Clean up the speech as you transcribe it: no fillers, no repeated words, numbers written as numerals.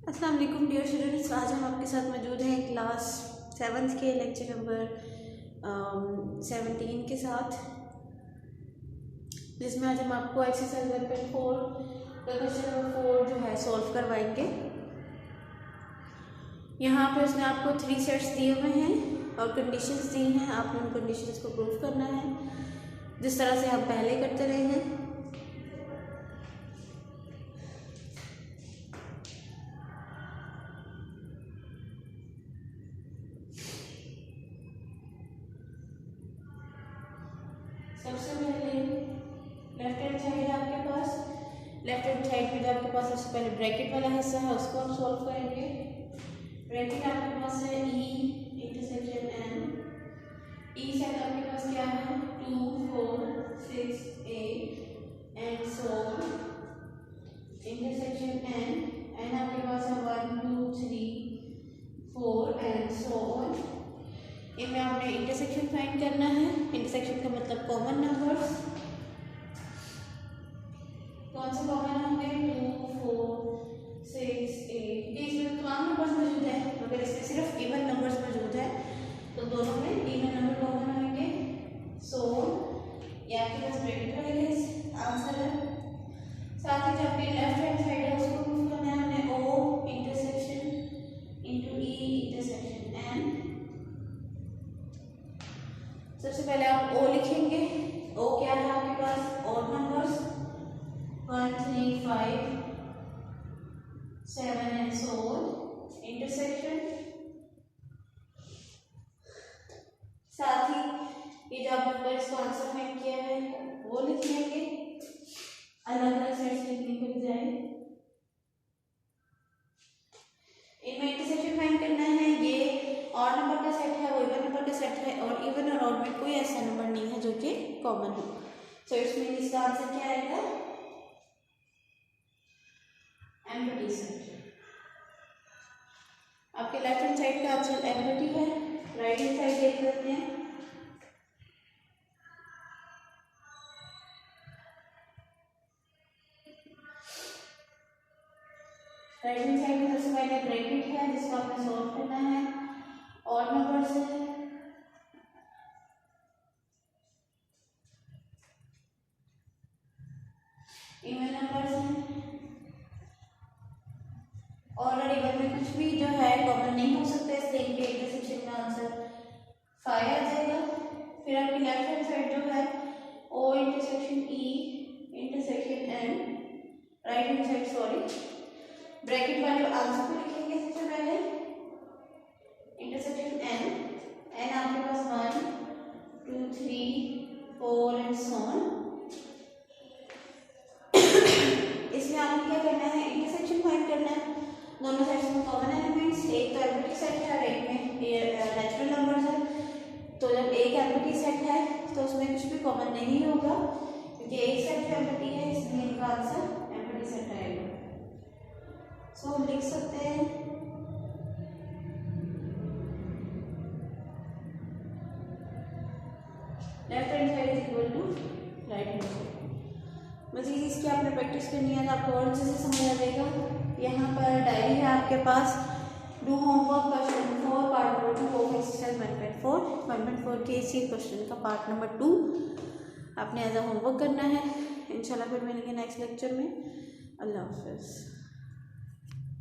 अस्सलाम वालेकुम dear students, आज हम आपके साथ मौजूद हैं क्लास 7th के लेक्चर नंबर 17 के साथ, जिसमें आज हम आपको एक्सरसाइज 1.4 का क्वेश्चन नंबर 4 जो है सॉल्व करवाएंगे। यहाँ पे उसने आपको 3 सेट्स दिए हुए हैं और कंडीशंस दी हैं। आपने उन कंडीशंस को प्रूव करना है जिस तरह से हम पहले करते रहे हैं। सबसे पहले लेफ्ट हैंड साइड है आपके पास। लेफ्ट हैंड साइड में जो आपके पास सबसे पहले ब्रैकेट वाला हिस्सा है उसको हम सॉल्व करेंगे। ब्रैकेट आपके पास है ई इंटरसेक्शन एन। ई सेट आपके पास क्या है 2 4 6 8 एंड सो इंटरसेक्शन एन आपके पास है 1 2 3 4 एंड सो ऑन। इनमें आपने इंटरसेक्शन फाइंड करना है। इंटरसेक्शन का मतलब कॉमन नंबर्स। कौन से कॉमन होंगे 2 4 6 8। इसमें तमाम नंबर्स मौजूद है, मगर इसमें सिर्फ इवन नंबर्स मौजूद है, तो दोनों में इवन नंबर कॉमन होंगे। सो ये आपके पास ब्रैकेट वाले आंसर है। साथ ही जो आपकी लेफ्ट हैंड साइड है उसको प्रूव करना है हमने O intersection into E intersection N. सबसे पहले आप ओ लिखेंगे। ओ क्या है आपके पास odd numbers 1 3 5 7 and so on. Intersection साथ ही ये जो आप नंबर इसको आंसर फाइंड किया है वो लिख लेंगे, अलग अलग सेट्स लिखने के बजाय। इनमें इंटरसेक्शन फाइंड करना है। ये ऑड नंबर का सेट है, वो इवन नंबर का सेट है, और इवन और ऑड में कोई ऐसा नंबर नहीं है जो कि कॉमन हो। सो इसमें इसका आंसर क्या आएगा एम्प्टी सेट। आपके लेफ्ट हैंड साइड का आंसर एम्प्टी है। राइट हैंड साइड देख लेते हैं। राइट हैंड साइड में सबसे पहले ब्रैकेट है जिसको आपने सॉल्व करना है। ऑड नंबर्स है, इवन नंबर्स हैं, और इवन में कुछ भी जो है कॉमन नहीं हो सकता, इसलिए इनके इंटरसेक्शन का आंसर 5 आ जाएगा। फिर आपकी लेफ्ट हैंड साइड जो है O intersection E intersection N. Right hand side sorry bracket वाले आंसर को लिखेंगे। सबसे पहले इंटरसेक्शन एन आपके पास 1 2 3 4 एंड सो ऑन। इसमें आपको क्या करना है इंटरसेक्शन फाइंड करना है। दोनों साइड्स में कॉमन एलिमेंट्स, एक तो एम्प्टी सेट है और एक में नेचुरल नंबर्स है। तो जब एक एम्प्टी सेट है तो उसमें कुछ भी कॉमन नहीं होगा, क्योंकि एक सेट एम्प्टी है, इसलिए इनका आंसर एम्प्टी सेट आएगा। सो हम लिख सकते हैं left hand side is equal to right hand side. मज़ीद इसकी आपने प्रैक्टिस करनी है तो आपको और अच्छे से समझ आ जाएगा। यहाँ पर डायरी है आपके पास। Do homework question 4 part number 2 of exercise 1.4 के इसी क्वेश्चन का पार्ट नंबर 2 आपने एज अ होमवर्क करना है। इंशाल्लाह फिर मिलेंगे नेक्स्ट लेक्चर में। अल्लाह हाफ़िज़।